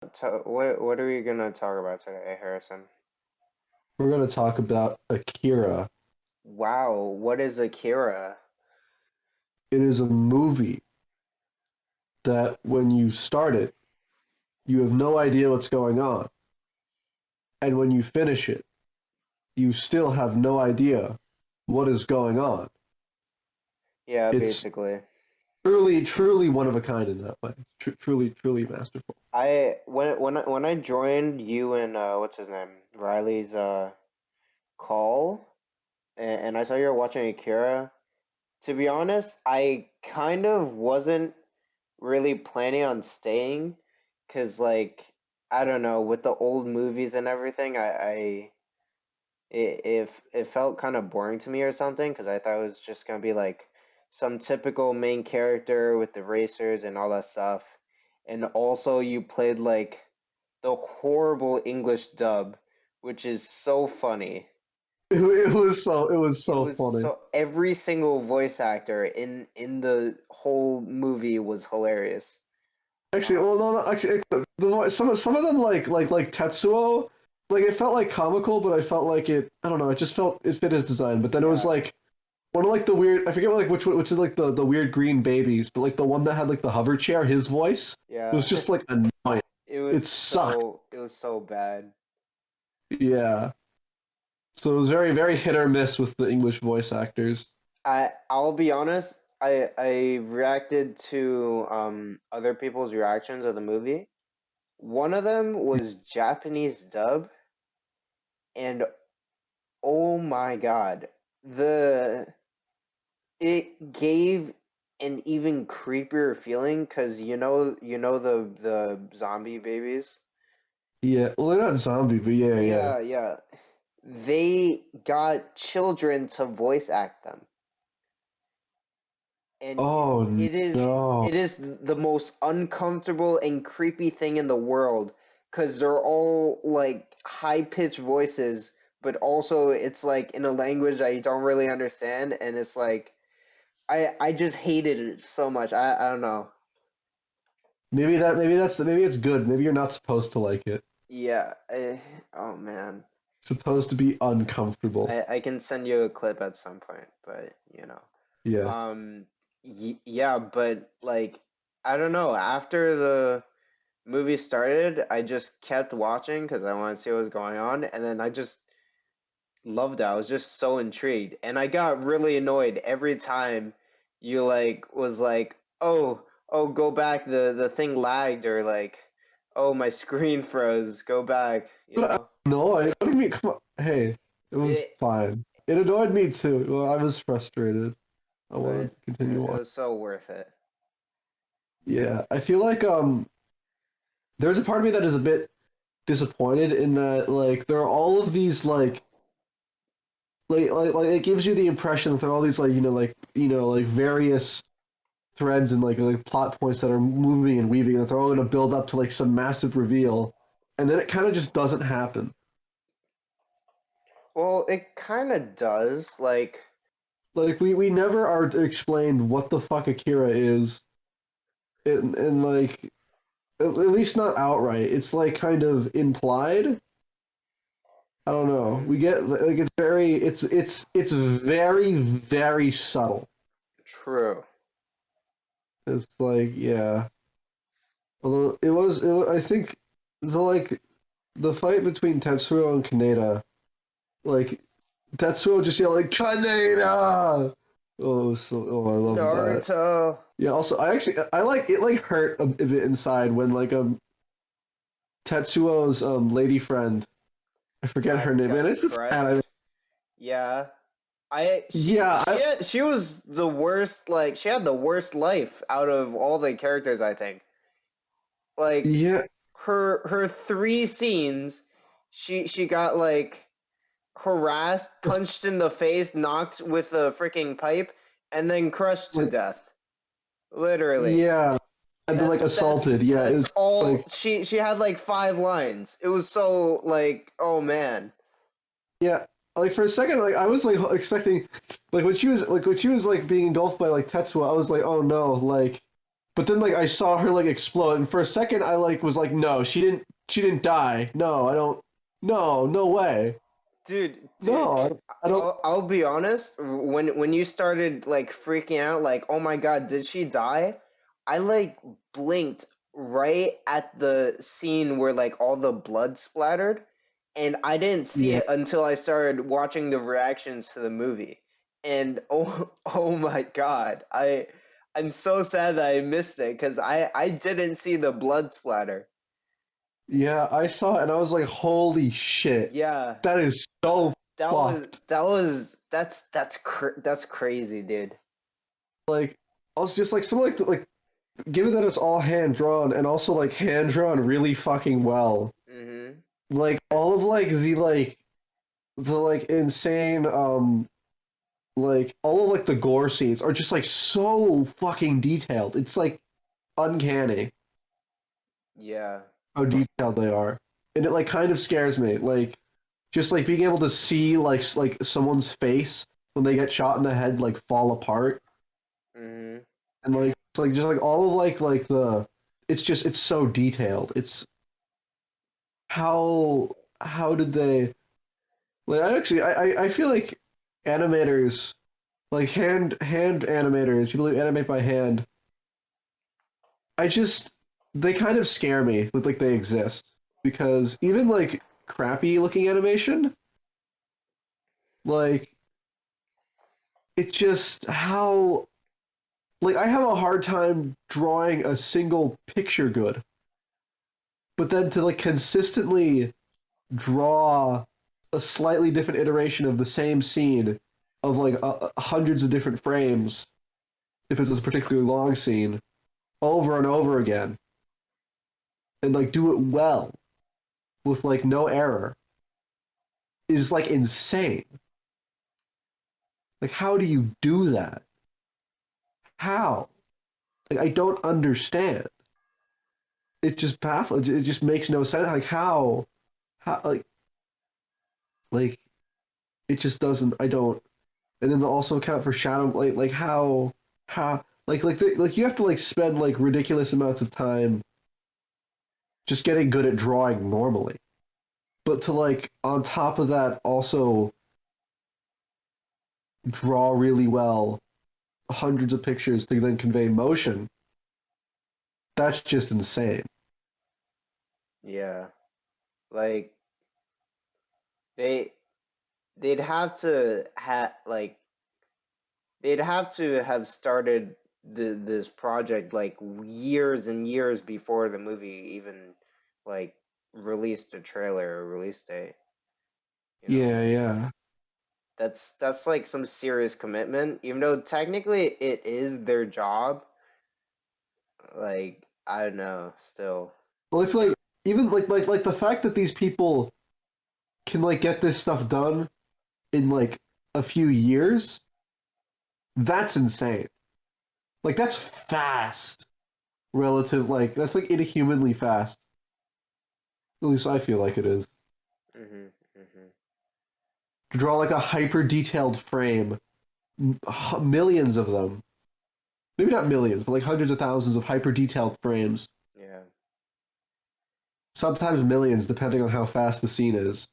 What are we gonna talk about today, Harrison? We're going to talk about Akira. Wow, what is Akira? It is a movie that when you start it, you have no idea what's going on. And when you finish it, you still have no idea what is going on. Yeah, It's basically. truly one of a kind in that way. Truly masterful. When I joined you and what's his name? Riley's call and I saw you were watching Akira. To be honest, I kind of wasn't really planning on staying because I don't know, with the old movies and everything, it felt kind of boring to me or something because I thought it was just gonna be like some typical main character with the racers and all that stuff. And also you played like the horrible English dub, which is so funny. It was It so was funny. so every single voice actor in the whole movie was hilarious. Actually, well, no, actually, some of them like Tetsuo, like it felt like comical, but I felt like it. I don't know. It just felt it fit his design. But then it was Yeah, like one of like the weird. I forget which is like the weird green babies, but like the one that had like the hover chair. His voice yeah. was just like annoying. It sucked. It was so bad. Yeah. So it was very hit or miss with the English voice actors. I'll be honest, I reacted to other people's reactions of the movie. One of them was Japanese dub, and oh my God, the it gave an even creepier feeling because you know the zombie babies. Yeah. Well, they're not zombie, but yeah. Yeah, yeah. They got children to voice act them. And Oh it is no. it is the most uncomfortable and creepy thing in the world because they're all like high pitched voices, but also it's like in a language I don't really understand, and it's like I just hated it so much. I don't know. Maybe it's good. Maybe you're not supposed to like it. Yeah. Oh man. It's supposed to be uncomfortable. I can send you a clip at some point, but Yeah. um yeah, but like I don't know. After the movie started, I just kept watching because I wanted to see what was going on, and then I just loved it. I was just so intrigued, and I got really annoyed every time you like was like, oh, go back. The thing lagged, or like, oh, my screen froze. Go back. You But know, no, I what do you mean? Come on. Hey, it was it, fine. It annoyed me too. Well, I was frustrated. I wanted but to continue it watching. was so worth it. Yeah, I feel like there's a part of me that is a bit disappointed in that like there are all of these like it gives you the impression that there are all these like various threads and like plot points that are moving and weaving that they're all going to build up to like some massive reveal, and then it kind of just doesn't happen. Well, it kind of does. Like, Like we never are explained what the fuck Akira is, and like at least not outright. It's like kind of implied. I don't know. mm, We get like it's very subtle. true. It's like yeah. Although I think the fight between Tetsuo and Kaneda, like Tetsuo just yelled like Kaneda. I love that. Naruto. Yeah. Also, I like it. Like hurt a bit inside when like Tetsuo's lady friend, I forget her name, and Got it's just sad. crushed. Yeah. I Yeah, she was the worst, like she had the worst life out of all the characters, I think. Like yeah, her three scenes, she got like harassed, punched in the face, knocked with a freaking pipe, and then crushed to like death. Literally. yeah, and then like assaulted. Yeah, That's it's all like she had like five lines. It was so like, oh man. yeah, like for a second, like I was like expecting, like when she was like being engulfed by like Tetsuo, I was like, oh no, like. but then like I saw her like explode, and for a second I like was like, no, she didn't die. No, I don't. No, no way. Dude, No, I don't. I'll be honest. When you started like freaking out, like, oh my God, did she die? I like blinked right at the scene where like all the blood splattered, and I didn't see Yeah, it until I started watching the reactions to the movie. And oh, oh my God, I'm so sad that I missed it because I didn't see the blood splatter. yeah, I saw it and I was like, holy shit, Yeah, that is so fucked. that's crazy, dude. Like, I was just like, some like, given that it's all hand drawn and also like hand drawn really fucking well, Mhm. like all of like the like insane like all of like the gore scenes are just like so fucking detailed. It's like uncanny Yeah. how detailed they are, and it like kind of scares me. Like just like being able to see like someone's face when they get shot in the head like fall apart, Mhm. and like it's like just like all of like the it's just it's so detailed. It's how did they like I actually I feel like animators like hand animators people who animate by hand I just they kind of scare me that like they exist because even like crappy looking animation, like it just how like I have a hard time drawing a single picture good, but then to like consistently draw a slightly different iteration of the same scene of like hundreds of different frames if it's a particularly long scene over and over again and like do it well with like no error is like insane. Like, how do you do that? How? Like, I don't understand. It just baffles. It just makes no sense. Like, how? How? Like, it just doesn't. I don't. And then to also account for shadow. Like how? How? Like you have to like spend like ridiculous amounts of time just getting good at drawing normally. But to like on top of that also draw really well hundreds of pictures to then convey motion. That's just insane. Yeah. Like they they'd have to they'd have to have started this project like years and years before the movie even like released a trailer or release date, you know. Yeah, yeah. That's like some serious commitment even though technically it is their job. Like, I don't know, still. Well, I feel like even like the fact that these people can like get this stuff done in like a few years, that's insane. Like that's fast relative like that's like inhumanly fast. At least I feel like it is. Mhm. Mhm. To draw like a hyper detailed frame, millions of them. Maybe not millions, but like hundreds of thousands of hyper detailed frames. Yeah. Sometimes millions depending on how fast the scene is.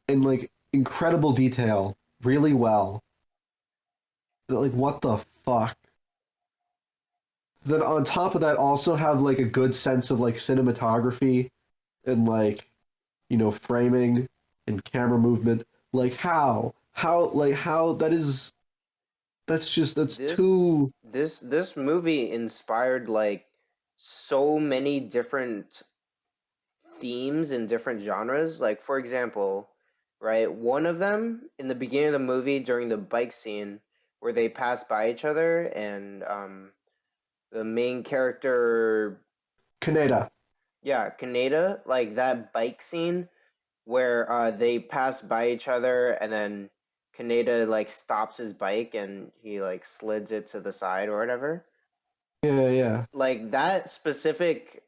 In like incredible detail, really well. Like what the fuck? Then on top of that, also have like a good sense of like cinematography and like framing and camera movement. Like how that is that's This too this movie inspired like so many different themes in different genres. Like for example, right, one of them in the beginning of the movie during the bike scene where they pass by each other and the main character, Kaneda. yeah, Kaneda, like that bike scene where they pass by each other and then Kaneda like stops his bike and he like slids it to the side or whatever. Yeah, yeah. Like that specific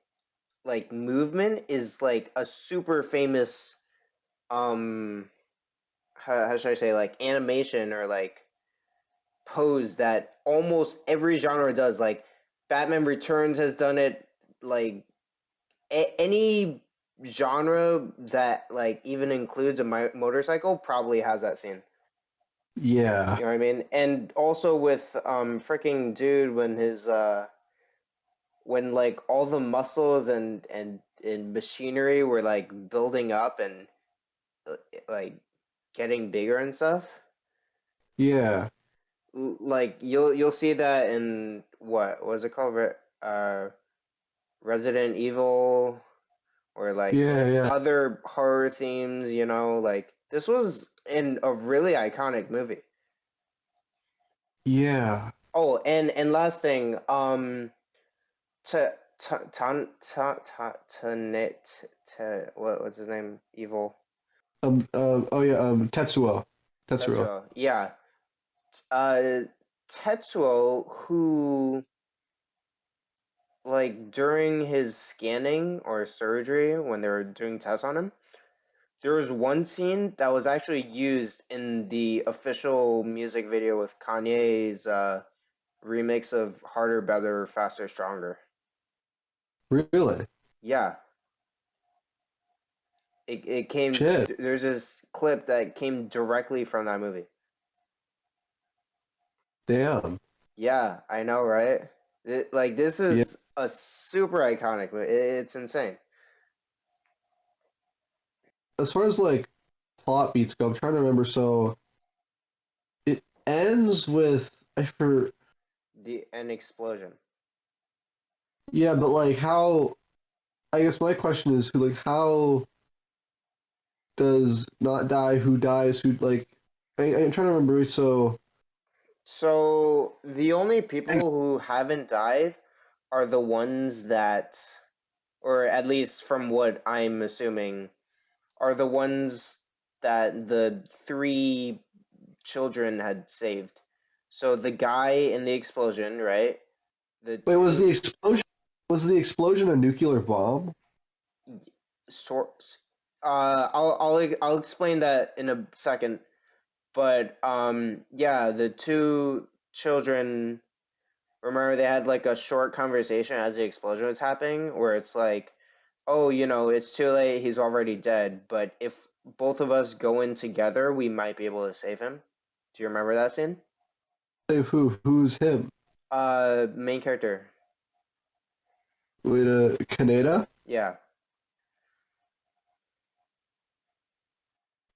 like movement is like a super famous um how should I say like animation or like pose that almost every genre does. Like Batman Returns has done it. Like any genre that like even includes a motorcycle probably has that scene. Yeah. You know what I mean? And also with freaking dude when his when like all the muscles and machinery were like building up and uh, like getting bigger and stuff. Yeah. Like you'll see that in what was it called? Resident Evil or Yeah, like yeah. other horror themes, you know, like this was in a really iconic movie. Yeah. Oh, and last thing, to what's his name? Evil oh yeah, Tetsuo. Tetsuo. Tetsuo. Yeah. Uh Tetsuo who like during his scanning or surgery when they were doing tests on him, there was one scene that was actually used in the official music video with Kanye's remix of Harder, Better, Faster, Stronger. Really? Yeah, it came. Shit. There's this clip that came directly from that movie. Damn. Yeah, I know, right? Like this Yeah. is a super iconic movie. It's insane. As far as like plot beats go, I'm trying to remember. So it ends with I for The an explosion. yeah, but like how? I guess my question is, who like how does not die? Who dies? Who like? I'm trying to remember. So So the only I, people who haven't died are the ones that, or at least from what I'm assuming, are the ones that the three children had saved. So the guy in the explosion, right? The wait, was two the explosion? Was the explosion a nuclear bomb? sorts. I'll explain that in a second. But yeah, the two children. Remember, they had like a short conversation as the explosion was happening, where it's like, "Oh, you know, it's too late. He's already dead. But if both of us go in together, we might be able to save him." Do you remember that scene? Save who? Who's him? Main character. Wait, Kaneda? Yeah,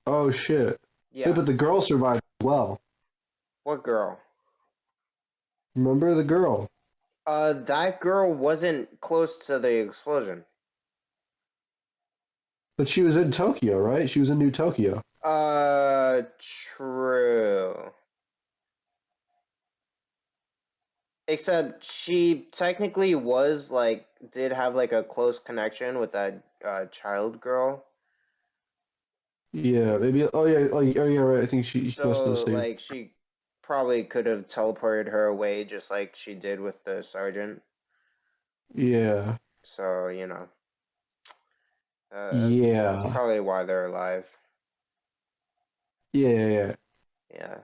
Oh shit! Wait, yeah. but the girl survived as well. What girl? Remember the girl? That girl wasn't close to the explosion. But she was in Tokyo, right? She was in New Tokyo. True. Except she technically was like did have like a close connection with that child girl. Yeah, maybe. Oh yeah. Oh yeah. Right. I think she must have So saved. like she probably could have teleported her away just like she did with the sergeant. Yeah. So, you know, that's Yeah. probably why they're alive. Yeah. Yeah. Yeah. Yeah.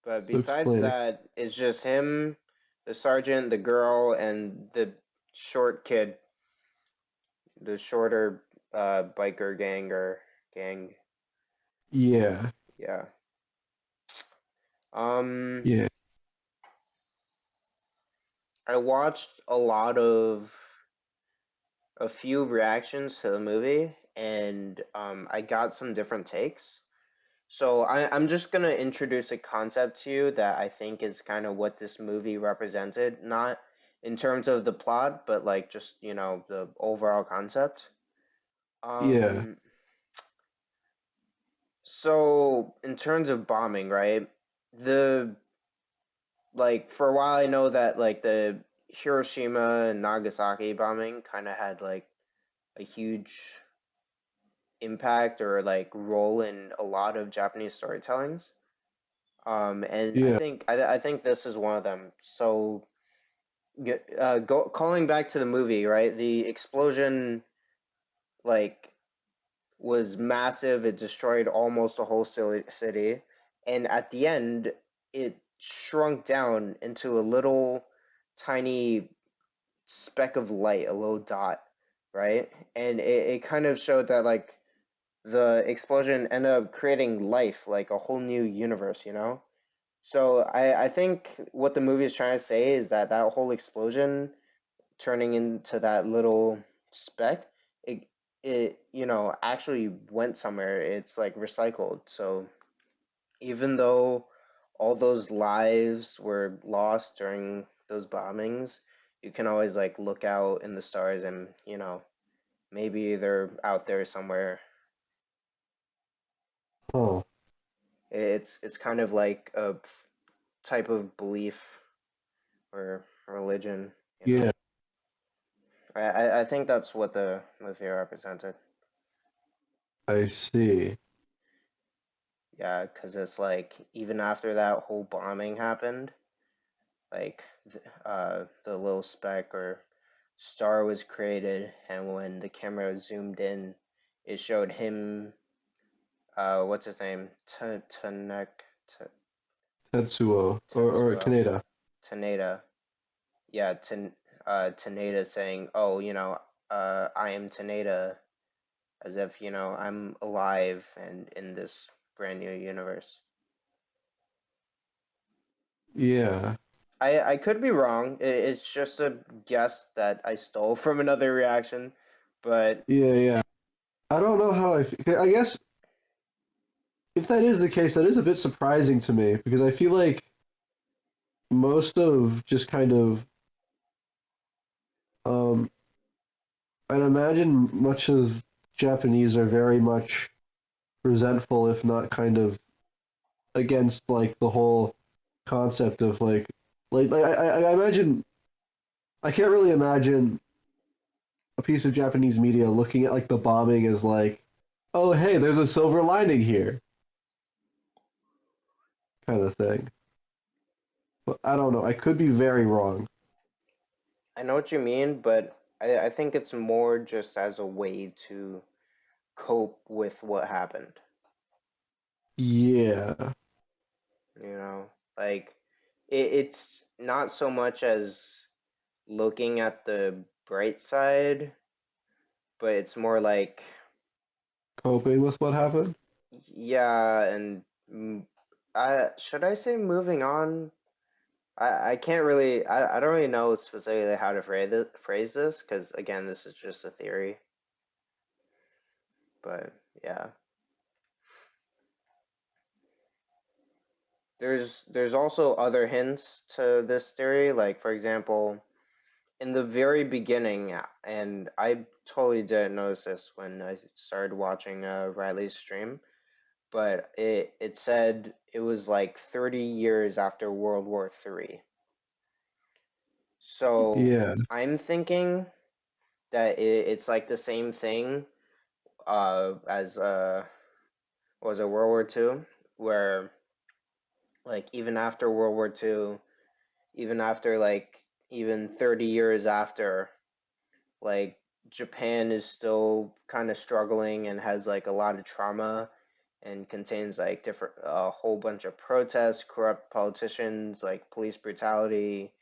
But So besides explain it. that, it's just him, the sergeant, the girl, and the short kid, the shorter biker gang or gang. Yeah. Yeah. Um, Yeah. I watched a few reactions to the movie, and I got some different takes. So I'm just gonna introduce a concept to you that I think is kind of what this movie represented, not in terms of the plot, but like just, you know, the overall concept. Yeah. Um, so in terms of bombing, right? The like for a while I know that like the Hiroshima and Nagasaki bombing kind of had like a huge impact or like role in a lot of Japanese storytellings. And Yeah. I think this is one of them. So, calling back to the movie, right? The explosion like was massive. It destroyed almost the whole city, and at the end, it shrunk down into a little tiny speck of light, a little dot, right? And it kind of showed that like the explosion ended up creating life, like a whole new universe, you know? So I think what the movie is trying to say is that that whole explosion turning into that little speck, it actually went somewhere. It's like recycled. So even though all those lives were lost during those bombings, you can always like look out in the stars and, maybe they're out there somewhere. Oh, It's kind of like a type of belief or religion, you know. yeah, I think that's what the movie represented. I see. Yeah, because it's like even after that whole bombing happened, like the little speck or star was created, and when the camera zoomed in, it showed him. What's his name? Tanek Tetsuo or Tetsuo Kaneda. Taneda. Yeah, Taneda saying, "Oh, I am Taneda," as if I'm alive and in this brand new universe. Yeah, I could be wrong. It's just a guess that I stole from another reaction, but yeah. I don't know how I guess if that is the case, that is a bit surprising to me because I feel like most of just kind of um I'd imagine much of Japanese are very much resentful, if not kind of against like the whole concept of I imagine I can't really imagine a piece of Japanese media looking at like the bombing as like, oh hey, there's a silver lining here, kind of thing. But I don't know. I could be very wrong. I know what you mean. But I think it's more just as a way to cope with what happened. Yeah. You know, like it's not so much as looking at the bright side, but it's more like, Coping with what happened? yeah, and I should I say moving on? I can't really I don't really know specifically how to phrase this because again this is just a theory, but yeah, there's also other hints to this theory, like for example in the very beginning, and I totally didn't notice this when I started watching Riley's stream, but it said it was like 30 years after World War III. So Yeah. I'm thinking that it's like the same thing as was it World War II, where like even after World War II, even after like even 30 years after, like Japan is still kind of struggling and has like a lot of trauma and contains like different a whole bunch of protests, corrupt politicians, like police brutality,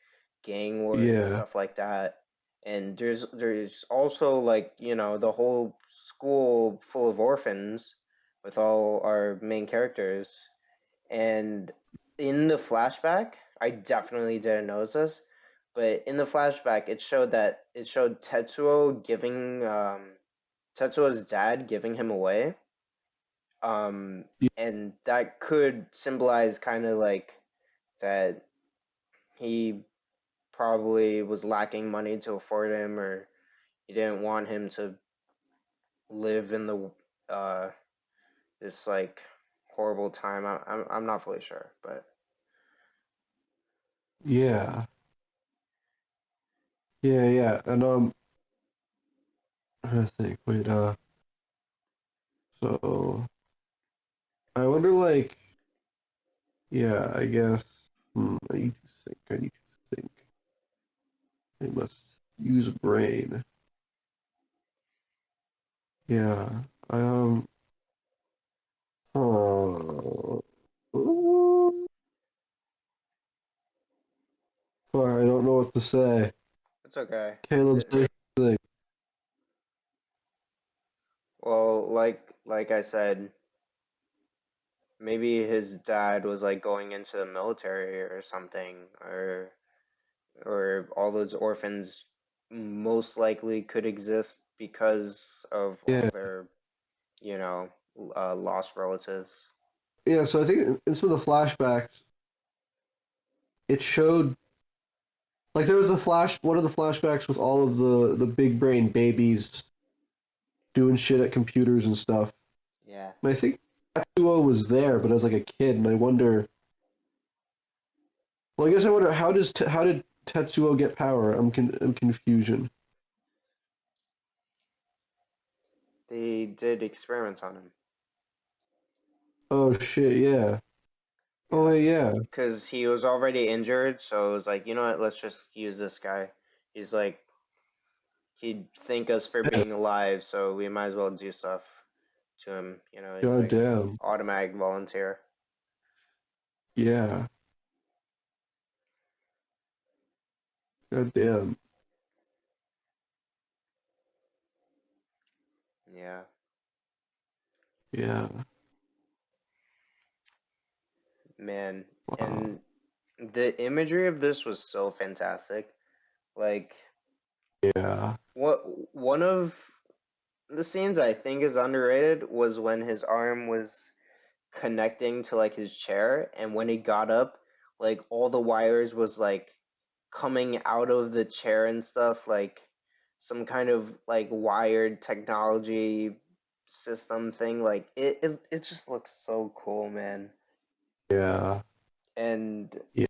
gang wars, Yeah. stuff like that. And there's also like, the whole school full of orphans with all our main characters. And in the flashback, I definitely didn't notice this, but in the flashback, it showed Tetsuo's dad giving him away, Y- and that could symbolize kind of like that he probably was lacking money to afford him, or he didn't want him to live in the uh this like horrible time. I'm not fully sure, but Yeah. Yeah. And I think, wait, so I wonder like, yeah, I guess I need to think. I need to think. I must use a brain. Yeah. Uh, far. I don't know what to say. It's okay. Caleb, say something. Well, like I said, maybe his dad was like going into the military or something, or all those orphans most likely could exist because of all Yeah, their, you know, lost relatives. yeah. So I think in some of the flashbacks, it showed like there was a flash. One of the flashbacks with all of the big brain babies doing shit at computers and stuff. Yeah. And I think Tatsuo was there, but as like a kid, and I wonder. Well, I guess I wonder how did Tetsuo get power? I'm confusion. They did experiments on him. Oh shit, yeah. Oh Yeah. yeah, Because he was already injured, so it was like, you know what, let's just use this guy. He's like, he'd thank us for yeah. being alive, so we might as well do stuff to him. You know, he's God like damn. automatic volunteer. Yeah. God damn. Yeah, Yeah. man. Wow. And the imagery of this was so fantastic. Like, Yeah. what one of the scenes I think is underrated was when his arm was connecting to like his chair, and when he got up, like all the wires was like coming out of the chair and stuff, like some kind of like wired technology system thing. Like it just looks so cool, man. Yeah. And Yeah.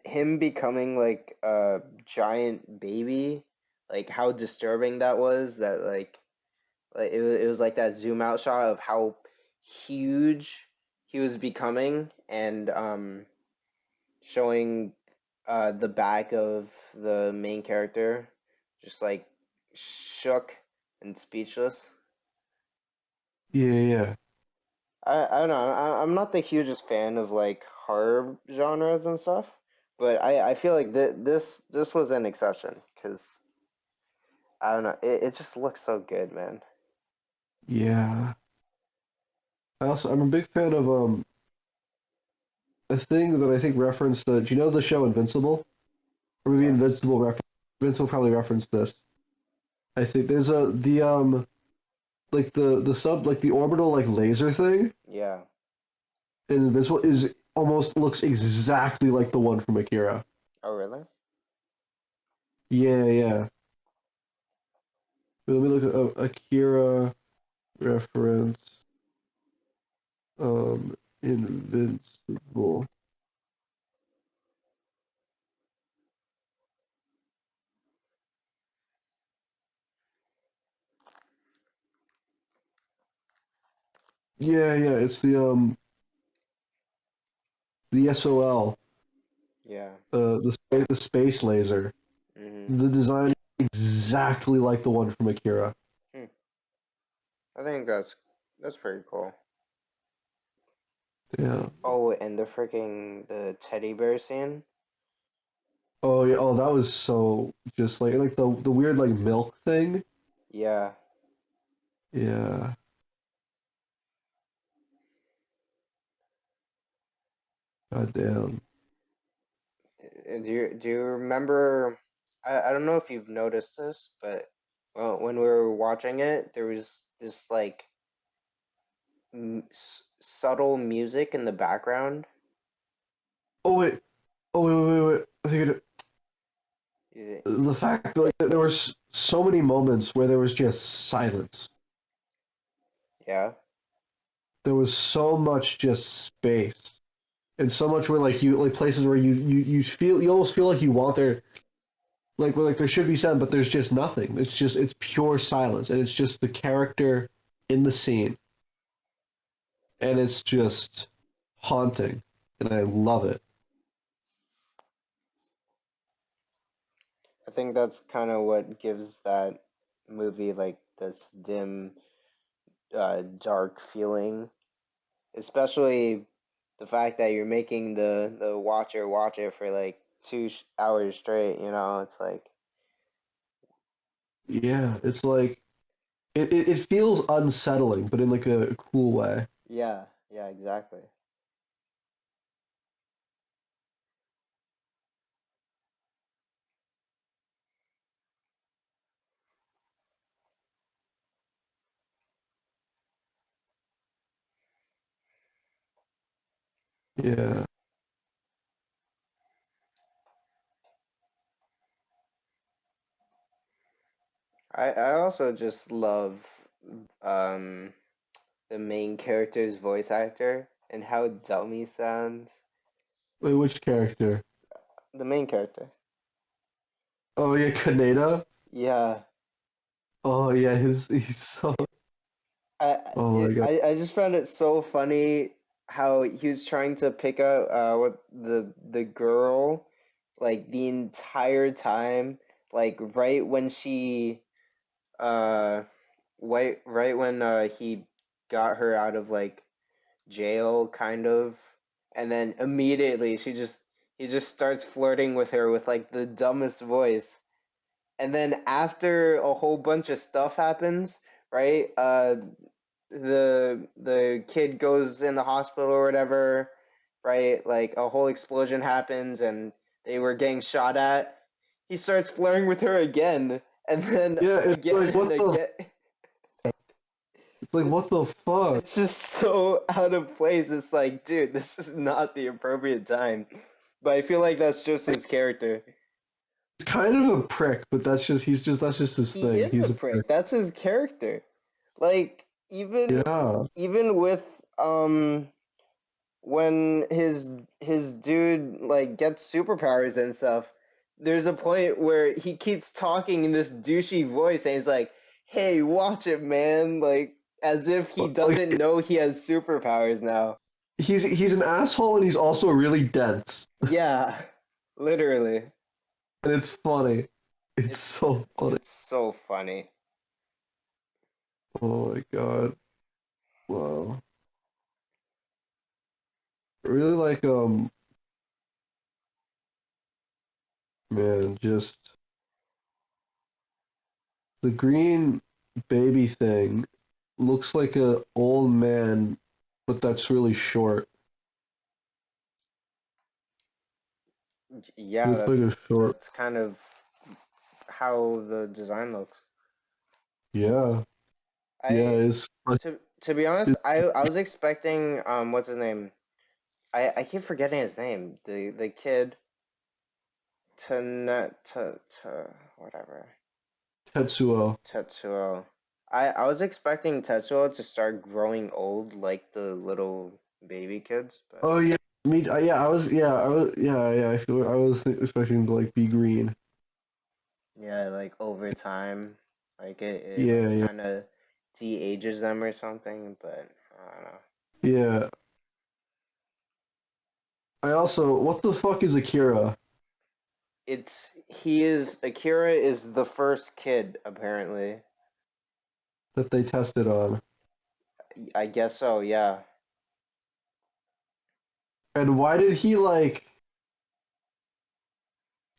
him becoming like a giant baby, like how disturbing that was. That like it was like that zoom out shot of how huge he was becoming, and showing the back of the main character just like shook and speechless. Yeah. Yeah. I don't know. I'm not the hugest fan of like horror genres and stuff, but I feel like this was an exception because I don't know. It just looks so good, man. Yeah. I'm a big fan of a thing that I think referenced do you know the show Invincible? Or maybe Yes. Invincible probably referenced this. I think there's a the like the sub like the orbital like laser thing Yeah. in Invincible is almost looks exactly like the one from Akira. Oh, really? Yeah, yeah. Let me look at Akira reference Invincible. Yeah, yeah, it's the SOL, Yeah. the space laser. Mm-hmm. The design is exactly like the one from Akira. Hmm. I think that's pretty cool. Yeah. Oh, and the teddy bear scene. Oh yeah. Oh, that was so just like the weird like milk thing. Yeah. Yeah. God damn. Do you remember? I don't know if you've noticed this, but when we were watching it, there was this like subtle music in the background. Oh wait. Oh wait. I think Y- the fact that like, there was so many moments where there was just silence. Yeah. There was so much just space. And so much where like you like places where you feel you almost feel like you want there like where like there should be sound, but there's just nothing. It's pure silence, and it's just the character in the scene, and it's just haunting, and I love it. I think that's kind of what gives that movie like this dim, dark feeling, especially the fact that you're making the watcher watch it for like 2 hours straight, it's like, Yeah, it's like it feels unsettling, but in like a cool way. yeah, yeah, exactly. Yeah. I also just love um the main character's voice actor and how dumb he sounds. Wait, which character? The main character. Oh yeah, Kaneda. Yeah. Oh yeah, his he's so. I Oh my God. I just found it so funny how he was trying to pick up what the girl like the entire time, like right when she uh right when he got her out of like jail kind of, and then immediately he just starts flirting with her with like the dumbest voice. And then after a whole bunch of stuff happens, right? The kid goes in the hospital or whatever, right? Like a whole explosion happens and they were getting shot at. He starts flirting with her again, and then Yeah, it's again like and what the again. it's like what It's the fuck? it's just so out of place. It's like, dude, this is not the appropriate time. But I feel like that's just his character. He's kind of a prick, but that's just his He thing. is a He's a prick. prick. That's his character. Like Yeah. even with when his dude like gets superpowers and stuff, there's a point where he keeps talking in this douchey voice and he's like, "Hey, watch it, man!" Like as if he doesn't Like know he has superpowers now. he's an asshole and he's also really dense. Yeah, literally. And it's funny. It's It's so funny. it's so funny. Oh my God. Wow. I really like man, just the green baby thing looks like a old man, but that's really short. Yeah, Looks like a short. that's kind of how the design looks. Yeah. Yeah, I to be honest, it's I was expecting what's his name? I keep forgetting his name. The kid to whatever. Tetsuo. Tetsuo. I was expecting Tetsuo to start growing old like the little baby kids, but Oh yeah, yeah, I feel I was expecting him to like be green. yeah, like over time, like it Yeah, like yeah, kind of de-ages them or something, but I don't know. yeah. I also, what the fuck is Akira Akira is the first kid apparently. that they tested on? I guess so, yeah. And why did he like?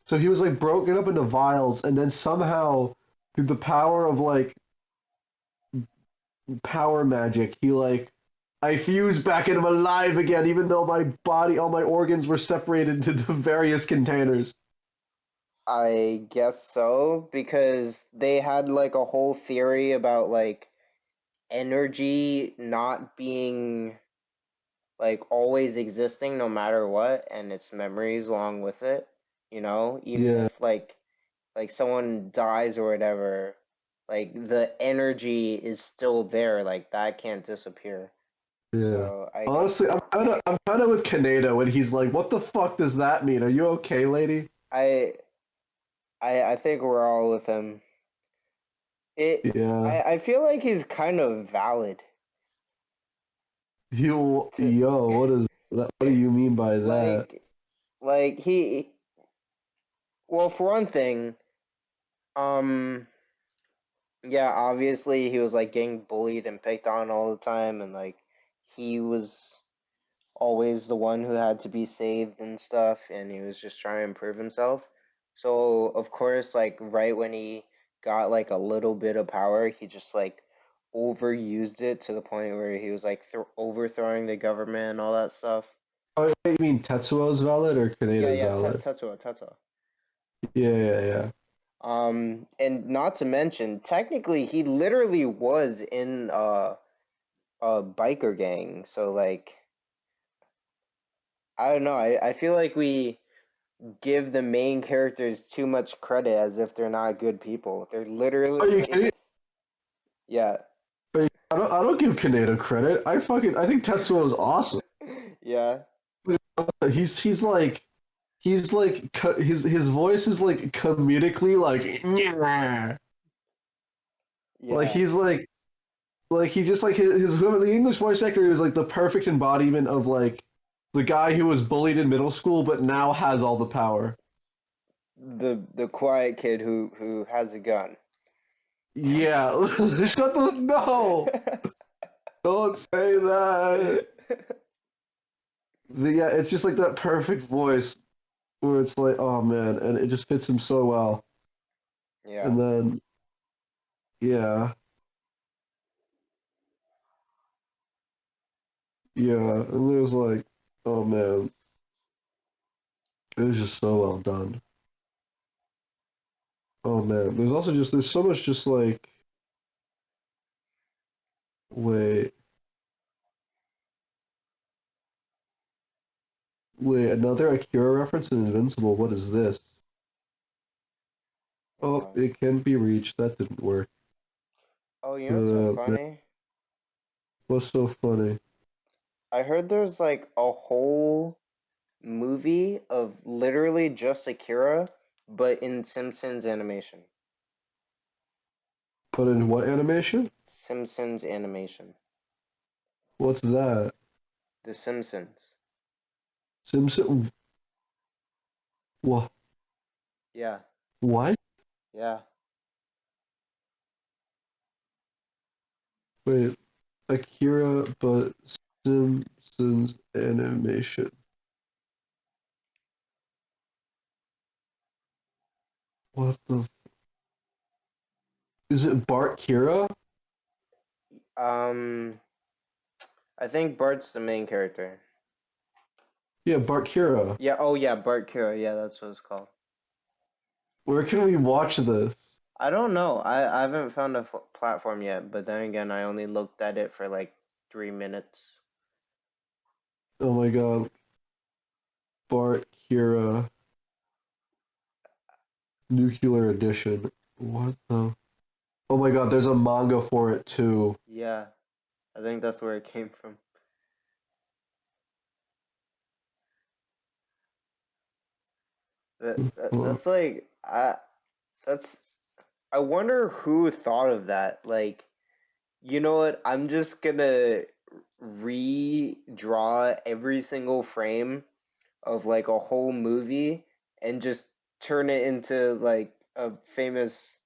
So he was like broken up into vials, and then somehow through the power of like power magic, he like I fused back and I'm alive again, even though my body, all my organs were separated into various containers. I guess so because they had like a whole theory about like energy not being like always existing no matter what and its memories along with it, even Yeah, if like someone dies or whatever, like the energy is still there, like that can't disappear. yeah. So I Honestly, guess I'm kind of with Kaneda when he's like, "What the fuck does that mean? Are you okay, lady?" I I think we're all with him. It Yeah. I feel like he's kind of valid to Yo, what is that? What do you mean by that? like he well, for one thing, um yeah, obviously he was like getting bullied and picked on all the time, and like he was always the one who had to be saved and stuff, and he was just trying to improve himself. So of course, like right when he got like a little bit of power, he just like overused it to the point where he was like overthrowing the government and all that stuff. Oh, you mean Tetsuo's valid or Yeah, Kaneda's yeah, valid? Tetsuo. Yeah, yeah, yeah. And not to mention, technically, he literally was in a biker gang. So like, I don't know. I feel like we give the main characters too much credit as if they're not good people. They're Are you literally, kidding? yeah, I don't give Kaneda credit. I think Tetsuo is awesome. yeah, His voice is like comedically like "Nyeh." Like yeah. he's like he just like his the English voice actor is like the perfect embodiment of like the guy who was bullied in middle school but now has all the power. The quiet kid who has a gun. Yeah, shut the no, don't say that. Yeah, it's just like that perfect voice where it's like, oh man, and it just fits him so well. Yeah. And then yeah, yeah, and there's like, oh man, it was just so well done. Oh man, there's so much just like wait. Wait, another Akira reference in Invincible. What is this? Oh, Uh, it can be reached. That didn't work. oh, you know what's so That funny? was so funny. I heard there's like a whole movie of literally just Akira, but in Simpsons animation. But in what animation? Simpsons animation. What's that? The Simpsons. Simpson? What? Yeah, What? yeah. Wait, Akira, but Simpsons animation. What the? Is it Bart Kira? Um, I think Bart's the main character. Yeah, Bart Kira. Yeah, oh yeah, Bart Kira. Yeah, that's what it's called. Where can we watch this? I don't know. I haven't found a platform yet, but then again, I only looked at it for like 3 minutes. Oh my God, Bart Kira Nuclear Edition. What the? Oh my God, there's a manga for it too. Yeah, I think that's where it came from. That's like that's I wonder who thought of that. Like, you know what? I'm just gonna redraw every single frame of like a whole movie and just turn it into like a famous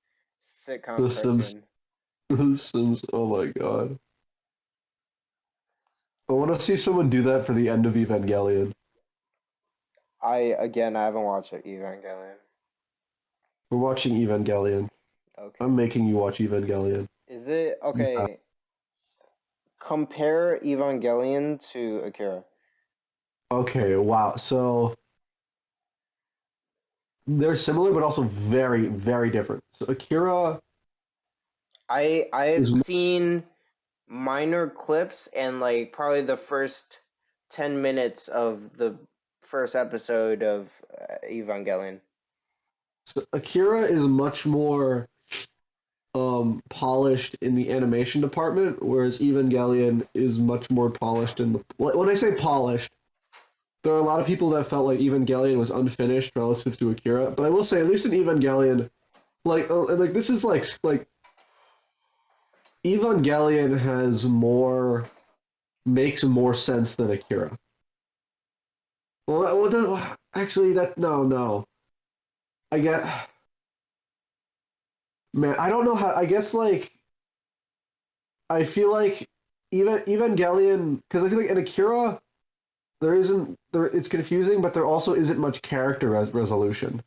The sitcom Sims. cartoon. The Sims. Oh my God. I want to see someone do that for the end of Evangelion. I haven't watched Evangelion. We're watching Evangelion. Okay. I'm making you watch Evangelion. Is it Yeah. okay? Compare Evangelion to Akira. Okay, wow. So they're similar, but also very, very different. So Akira I have is seen minor clips and like probably the first 10 minutes of the first episode of Evangelion. Akira is much more polished in the animation department, whereas Evangelion is much more polished in the. When I say polished, there are a lot of people that felt like Evangelion was unfinished relative to Akira, but I will say at least in Evangelion, like this is like Evangelion has more makes more sense than Akira. Actually, that no. I get man. I don't know how. I guess like I feel like Evangelion because I feel like in Akira there isn't there. It's confusing, but there also isn't much character resolution.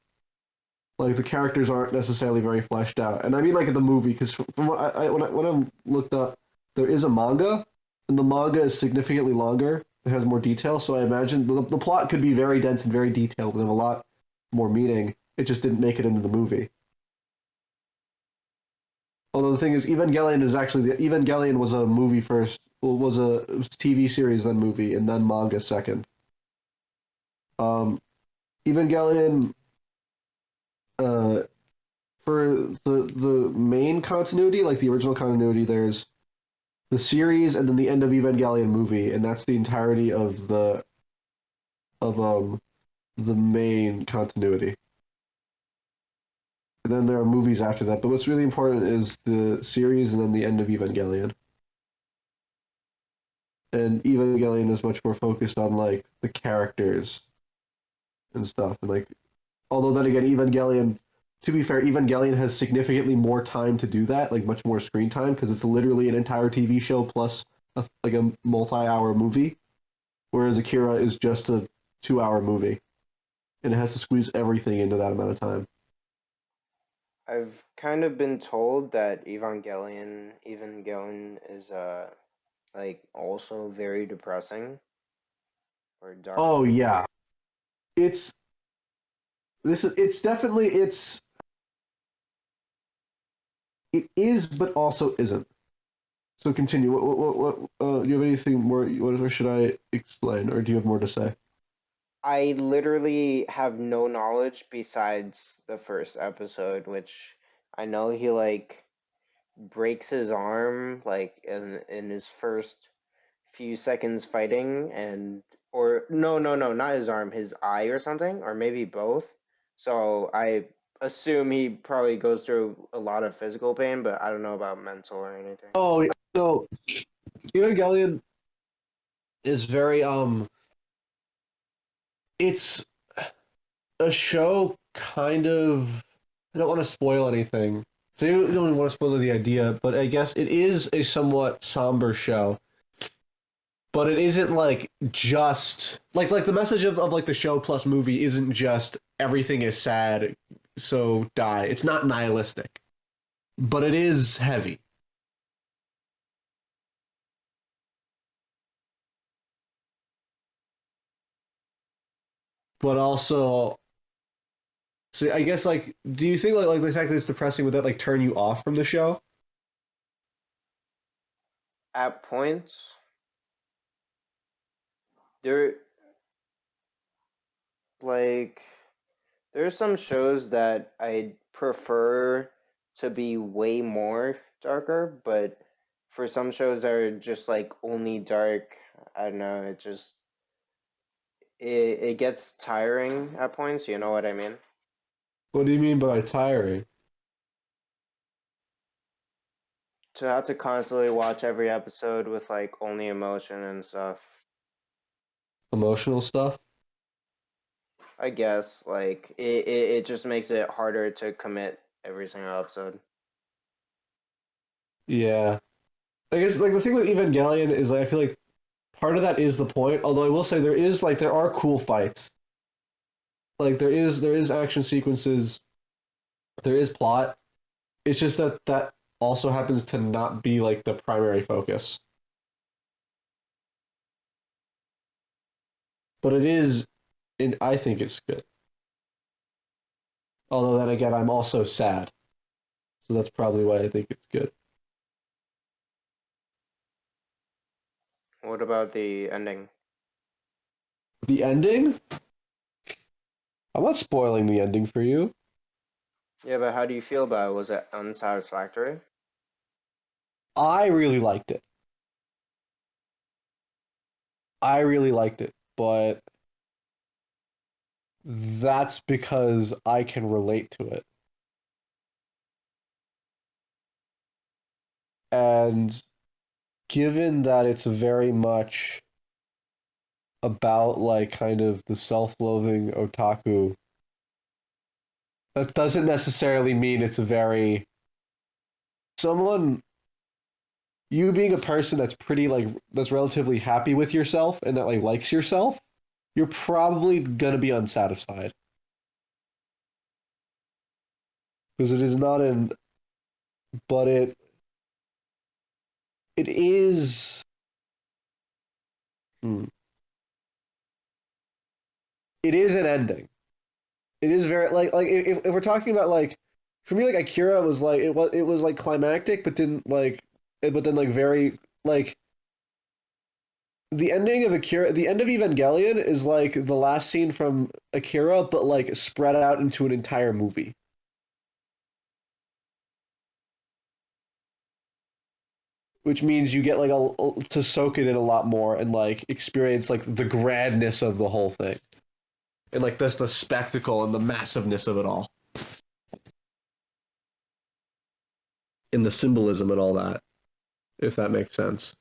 Like the characters aren't necessarily very fleshed out, and I mean like in the movie because from what when I looked up, there is a manga, and the manga is significantly longer. It has more detail, so I imagine the plot could be very dense and very detailed and have a lot more meaning. It just didn't make it into the movie. Although the thing is, Evangelion is actually the Evangelion was a movie first, well, was a TV series then movie and then manga second. Um, Evangelion, uh, for the main continuity, like the original continuity, there's the series and then the end of Evangelion movie, and that's the entirety of the main continuity. And then there are movies after that, but what's really important is the series and then the end of Evangelion. And Evangelion is much more focused on like the characters and stuff. And like, although then again, Evangelion, to be fair, Evangelion has significantly more time to do that, like much more screen time, because it's literally an entire TV show plus like a multi-hour movie, whereas Akira is just a 2 hour movie, and it has to squeeze everything into that amount of time. I've kind of been told that Evangelion is like also very depressing or dark. Oh yeah, it's it's definitely it is, but also isn't. So continue. Do you have anything more? What should I explain, or do you have more to say? I literally have no knowledge besides the first episode, which I know he like breaks his arm like in his first few seconds fighting, and or no, not his arm, his eye or something, or maybe both. So I assume he probably goes through a lot of physical pain, but I don't know about mental or anything. Oh, so Evangelion is very it's a show kind of. I don't want to spoil anything. So you don't even want to spoil the idea, but I guess it is a somewhat somber show. But it isn't like just like the message of like the show plus movie isn't just everything is sad, so die. It's not nihilistic, but it is heavy. But also, so I guess like, do you think like the fact that it's depressing would that like turn you off from the show? At points, there like there's some shows that I prefer to be way more darker, but for some shows that are just like only dark, I don't know, it gets tiring at points, you know what I mean? What do you mean by tiring? To have to constantly watch every episode with like only emotion and stuff. Emotional stuff? I guess like it just makes it harder to commit every single episode. Yeah. I guess like the thing with Evangelion is like I feel like part of that is the point. Although I will say there are cool fights. Like there is action sequences, there is plot. It's just that that also happens to not be like the primary focus. But it is, and I think it's good. Although then again, I'm also sad, so that's probably why I think it's good. What about the ending? The ending? I'm not spoiling the ending for you. Yeah, but how do you feel about it? Was it unsatisfactory? I really liked it. I really liked it, but that's because I can relate to it. And given that it's very much about like kind of the self-loathing otaku, that doesn't necessarily mean it's very someone you being a person that's pretty like that's relatively happy with yourself and that like likes yourself, you're probably gonna be unsatisfied because it is not an but it is hmm, it is an ending. It is very like if we're talking about like for me like Akira was like it was like climactic but didn't like but then like very like the ending of Akira the end of Evangelion is like the last scene from Akira but like spread out into an entire movie, which means you get like to soak it in a lot more and like experience like the grandness of the whole thing and like this the spectacle and the massiveness of it all and the symbolism and all that, if that makes sense.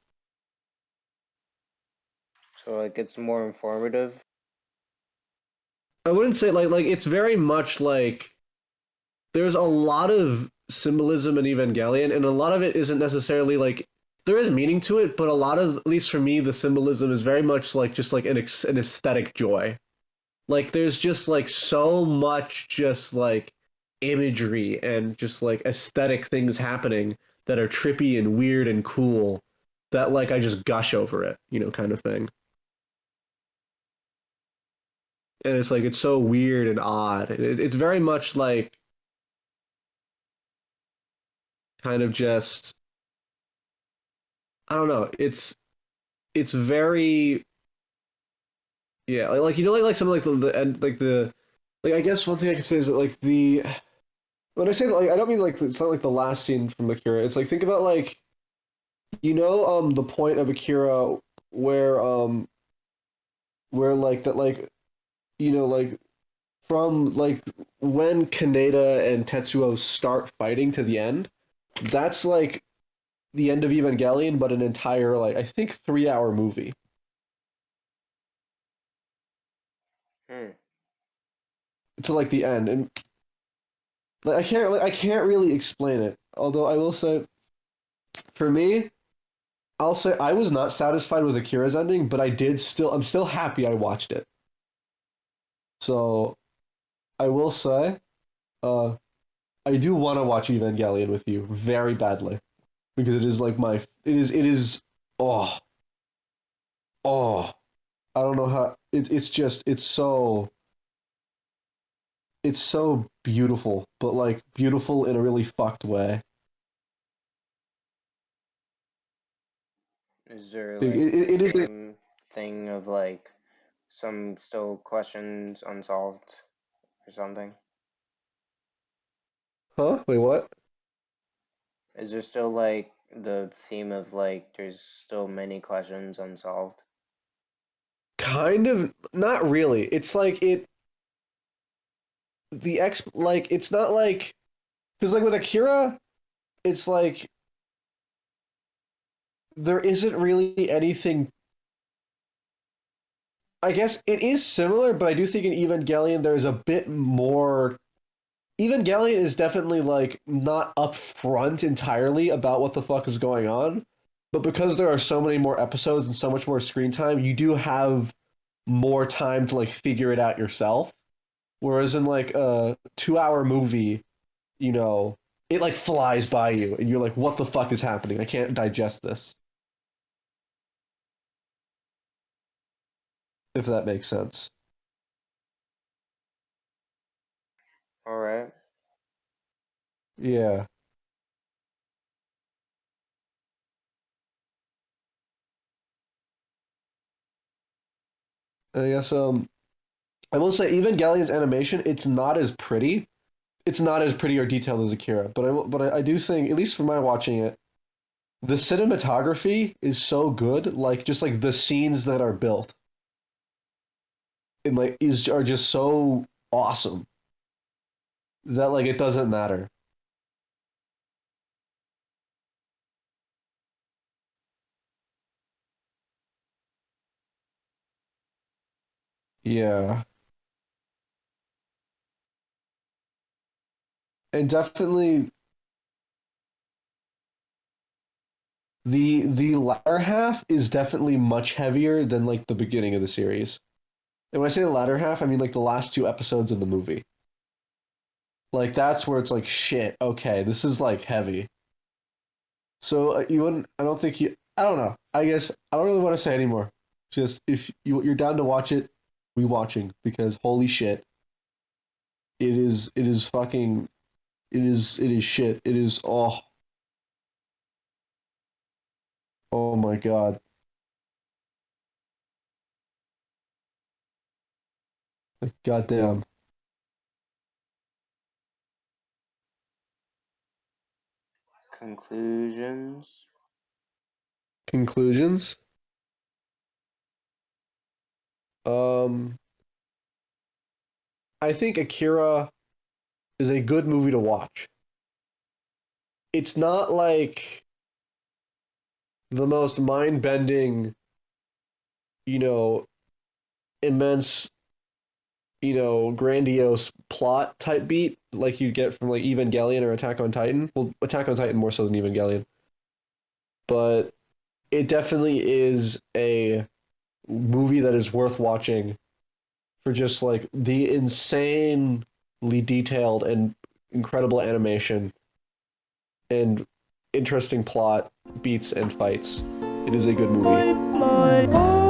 So like it's more informative. I wouldn't say like it's very much like there's a lot of symbolism in Evangelion, and a lot of it isn't necessarily like there is meaning to it, but a lot of, at least for me, the symbolism is very much like just like an aesthetic joy. Like there's just like so much just like imagery and just like aesthetic things happening that are trippy and weird and cool that like I just gush over it, kind of thing. And it's like it's so weird and odd. It's very much like kind of just I don't know. It's very yeah like something like the and like the like I guess one thing I can say is that like the when I say that, like I don't mean like it's not like the last scene from Akira. It's like think about like the point of Akira where where like that like like from like when Kaneda and Tetsuo start fighting to the end. That's like the end of Evangelion, but an entire like I think 3 hour movie Hmm. to like the end, and like I can't really explain it. Although I will say, for me, I'll say I was not satisfied with Akira's ending, but I'm still happy I watched it. So I will say, uh, I do want to watch Evangelion with you very badly because it is like it is oh oh I don't know how it's just it's so beautiful, but like beautiful in a really fucked way. Is there It, like the it is same thing of like some still questions unsolved or something? huh? Wait, what? Is there still like the theme of like there's still many questions unsolved? Kind of not really. It's like like it's not like because like with Akira, it's like there isn't really anything. I guess it is similar, but I do think in Evangelion there's a bit more. Evangelion is definitely like not upfront entirely about what the fuck is going on, but because there are so many more episodes and so much more screen time, you do have more time to like figure it out yourself. Whereas in like a 2 hour movie, you know, it like flies by you and you're like, what the fuck is happening? I can't digest this, if that makes sense. All right. Yeah. I guess I will say Evangelion's animation, it's not as pretty. It's not as pretty or detailed as Akira, but I do think, at least from my watching it, the cinematography is so good, like just like the scenes that are built and like is are just so awesome that like it doesn't matter. Yeah. And definitely the latter half is definitely much heavier than like the beginning of the series. And when I say the latter half, I mean like the last two episodes of the movie. Like that's where it's like shit. Okay, this is like heavy. So you wouldn't. I don't think you. I don't know. I guess I don't really want to say anymore. Just if you're down to watch it, we watching because holy shit, it is. It is fucking. It is. It is shit. It is. Oh. Oh my god. Like goddamn. Conclusions. Conclusions. Um. I think Akira is a good movie to watch. It's not like the most mind-bending, you know, immense, grandiose plot type beat like you get from like Evangelion or Attack on Titan. Well, Attack on Titan more so than Evangelion, but it definitely is a movie that is worth watching for just like the insanely detailed and incredible animation and interesting plot, beats and fights. It is a good movie.